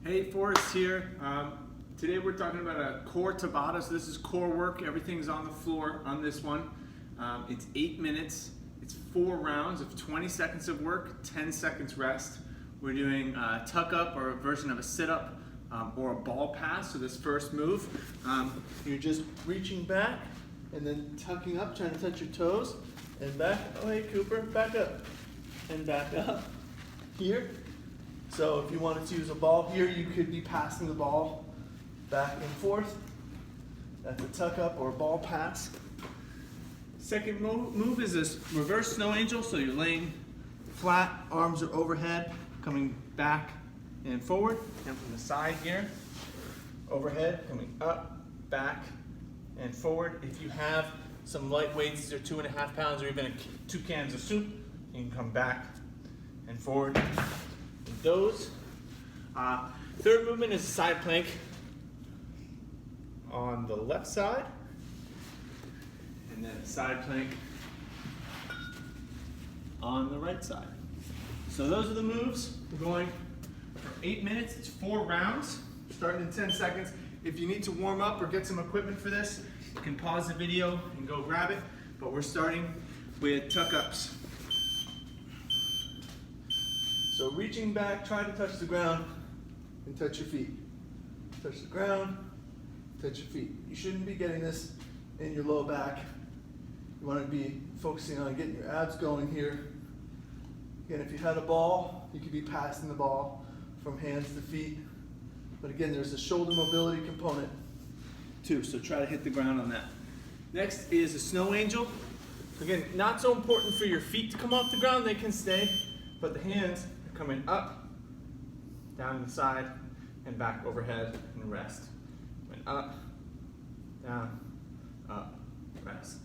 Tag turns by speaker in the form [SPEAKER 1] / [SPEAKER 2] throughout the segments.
[SPEAKER 1] Hey, Forrest here. Today we're talking about a core Tabata. So this is core work. Everything's on the floor on this one. It's 8 minutes. It's 4 rounds of 20 seconds of work, 10 seconds rest. We're doing a tuck up or a version of a sit up or a ball pass. So this first move, you're just reaching back and then tucking up, trying to touch your toes and back. Oh, hey Cooper, back up and back up here. So if you wanted to use a ball here, you could be passing the ball back and forth. That's a tuck up or a ball pass. Second move is this reverse snow angel. So you're laying flat, arms are overhead, coming back and forward. And from the side here, overhead, coming up, back, and forward. If you have some light weights, these are 2.5 pounds or even 2 cans of soup, you can come back and forward. Those. Third movement is a side plank on the left side, and then a side plank on the right side. So those are the moves. We're going for 8 minutes. It's 4 rounds, starting in 10 seconds. If you need to warm up or get some equipment for this, you can pause the video and go grab it. But we're starting with tuck ups. So reaching back, try to touch the ground and touch your feet. Touch the ground, touch your feet. You shouldn't be getting this in your low back. You want to be focusing on getting your abs going here. Again, if you had a ball, you could be passing the ball from hands to feet. But again, there's a shoulder mobility component too, so try to hit the ground on that. Next is a snow angel. Again, not so important for your feet to come off the ground, they can stay, but the hands coming up, down the side, and back overhead and rest. Going up, down, up, rest.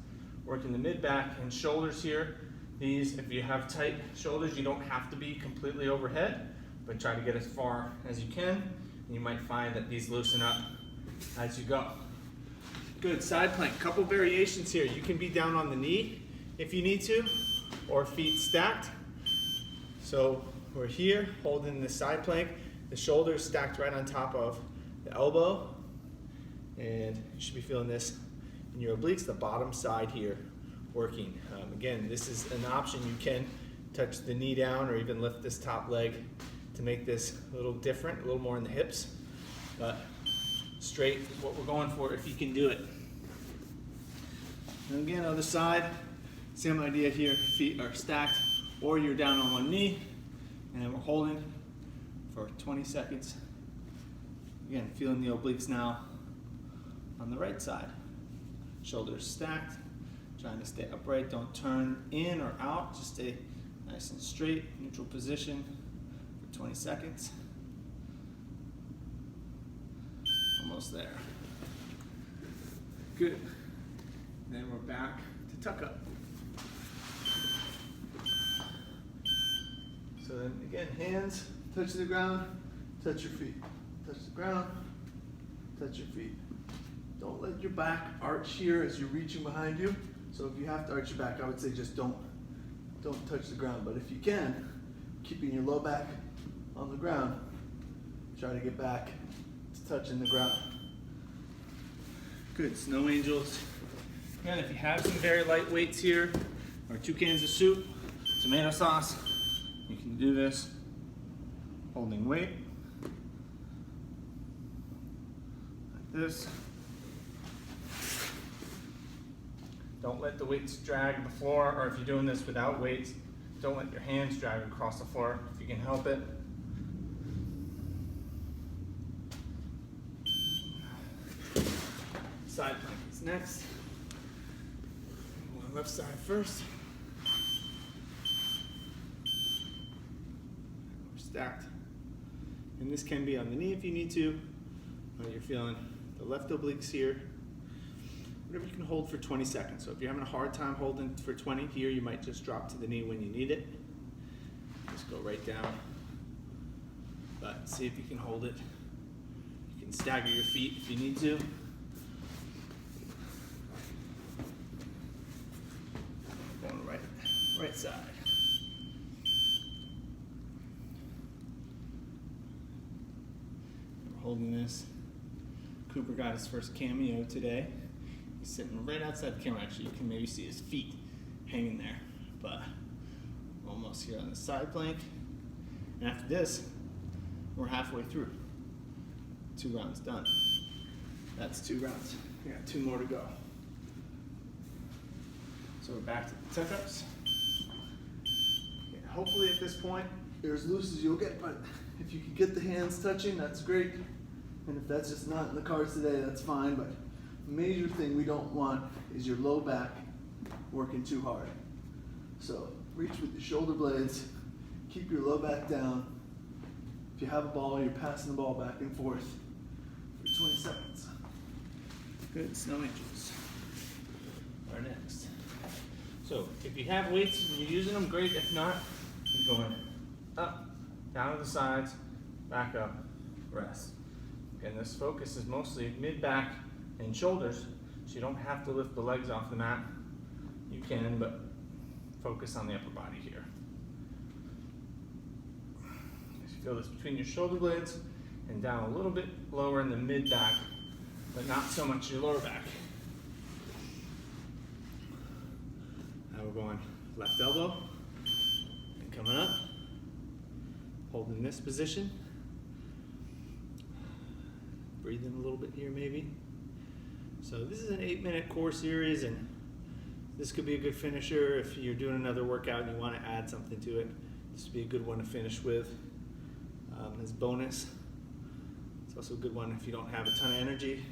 [SPEAKER 1] Working the mid-back and shoulders here. These, if you have tight shoulders, you don't have to be completely overhead, but try to get as far as you can. And you might find that these loosen up as you go. Good, side plank. Couple variations here. You can be down on the knee if you need to, or feet stacked. So we're here holding the side plank, the shoulders stacked right on top of the elbow, and you should be feeling this in your obliques, the bottom side here working. Again, this is an option. You can touch the knee down or even lift this top leg to make this a little different, a little more in the hips, but straight is what we're going for if you can do it. And again, other side, same idea here, feet are stacked or you're down on one knee. And we're holding for 20 seconds. Again, feeling the obliques now on the right side. Shoulders stacked, trying to stay upright. Don't turn in or out, just stay nice and straight, neutral position for 20 seconds. Almost there. Good. Then we're back to tuck up. So then again, hands touch the ground, touch your feet. Touch the ground, touch your feet. Don't let your back arch here as you're reaching behind you. So if you have to arch your back, I would say just don't touch the ground. But if you can, keeping your low back on the ground, try to get back to touching the ground. Good, snow angels. Again, if you have some very light weights here, or 2 cans of soup, tomato sauce, you can do this holding weight like this. Don't let the weights drag the floor, or if you're doing this without weights, don't let your hands drag across the floor if you can help it. Side plank is next. Left side first. Stacked. And this can be on the knee if you need to. You're feeling the left obliques here. Whatever you can hold for 20 seconds. So if you're having a hard time holding for 20 here, you might just drop to the knee when you need it. Just go right down. But see if you can hold it. You can stagger your feet if you need to. Going right side.
[SPEAKER 2] holding this. Cooper got his first cameo today. He's sitting right outside the camera. Actually, you can maybe see his feet hanging there, but almost here on the side plank. And after this, we're halfway through. 2 rounds done. That's 2 rounds. We got 2 more to go. So we're back to the tuck-ups.
[SPEAKER 1] Hopefully at this point, you're as loose as you'll get, but if you can get the hands touching, that's great. And if that's just not in the cards today, that's fine, but the major thing we don't want is your low back working too hard. So reach with your shoulder blades, keep your low back down. If you have a ball, you're passing the ball back and forth for 20 seconds.
[SPEAKER 2] Good, snow angels are next. So if you have weights and you're using them, great. If not, you're going up, down to the sides, back up, rest. And this focus is mostly mid-back and shoulders, so you don't have to lift the legs off the mat. You can, but focus on the upper body here. As you feel this between your shoulder blades and down a little bit lower in the mid-back, but not so much your lower back. Now we're going left elbow and coming up, holding this position. Breathe in a little bit here maybe. So this is an 8-minute core series, and this could be a good finisher if you're doing another workout and you want to add something to it. This would be a good one to finish with as bonus. It's also a good one if you don't have a ton of energy.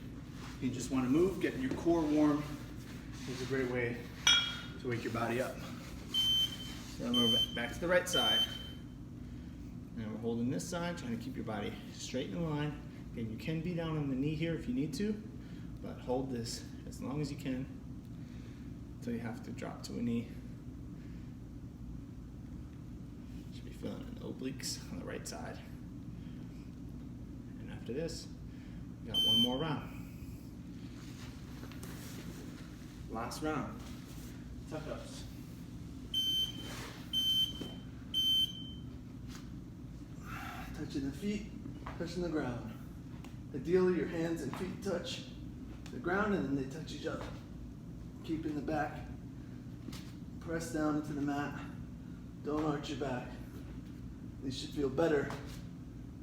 [SPEAKER 2] You just want to move, getting your core warm is a great way to wake your body up. So then we're back to the right side. And we're holding this side, trying to keep your body straight in line. Again, you can be down on the knee here if you need to, but hold this as long as you can until you have to drop to a knee. Should be feeling an obliques on the right side. And after this, we got 1 more round. Last round, tuck-ups.
[SPEAKER 1] Touching the feet, touching the ground. Ideally, your hands and feet touch the ground and then they touch each other. Keeping the back pressed down into the mat. Don't arch your back. These should feel better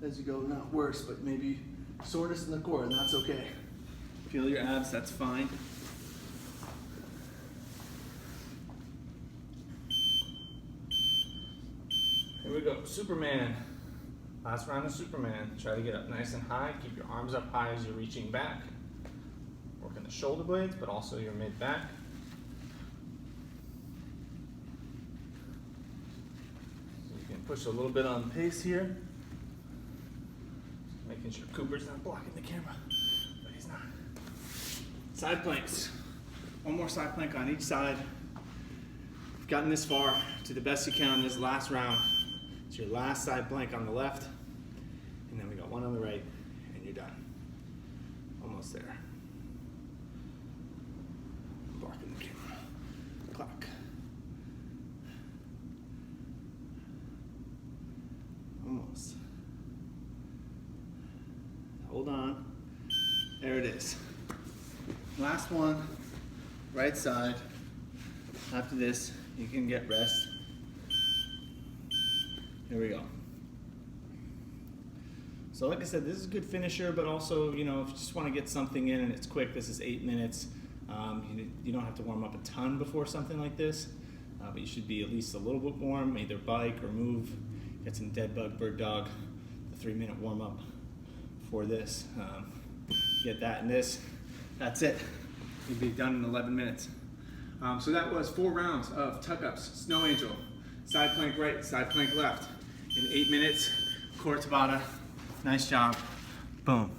[SPEAKER 1] as you go, not worse, but maybe soreness in the core, and that's okay.
[SPEAKER 2] Feel your abs, that's fine. Here we go, Superman. Last round of Superman. Try to get up nice and high. Keep your arms up high as you're reaching back. Working the shoulder blades, but also your mid-back. So you can push a little bit on pace here. Making sure Cooper's not blocking the camera, but he's not. Side planks. 1 more side plank on each side. You've gotten this far to the best you can on this last round. It's your last side plank on the left, and then we got 1 on the right, and you're done. Almost there. Blocking the camera. Clock. Almost. Hold on. There it is. Last one, right side. After this, you can get rest. Here we go. So like I said, this is a good finisher, but also, you know, if you just want to get something in and it's quick, this is 8 minutes. You don't have to warm up a ton before something like this, but you should be at least a little bit warm, either bike or move, get some dead bug, bird dog, the 3-minute warm up for this. Get that and this, that's it. You'll be done in 11 minutes. So that was 4 rounds of tuck-ups, snow angel, side plank right, side plank left. In 8 minutes, core Tabata. Nice job. Boom.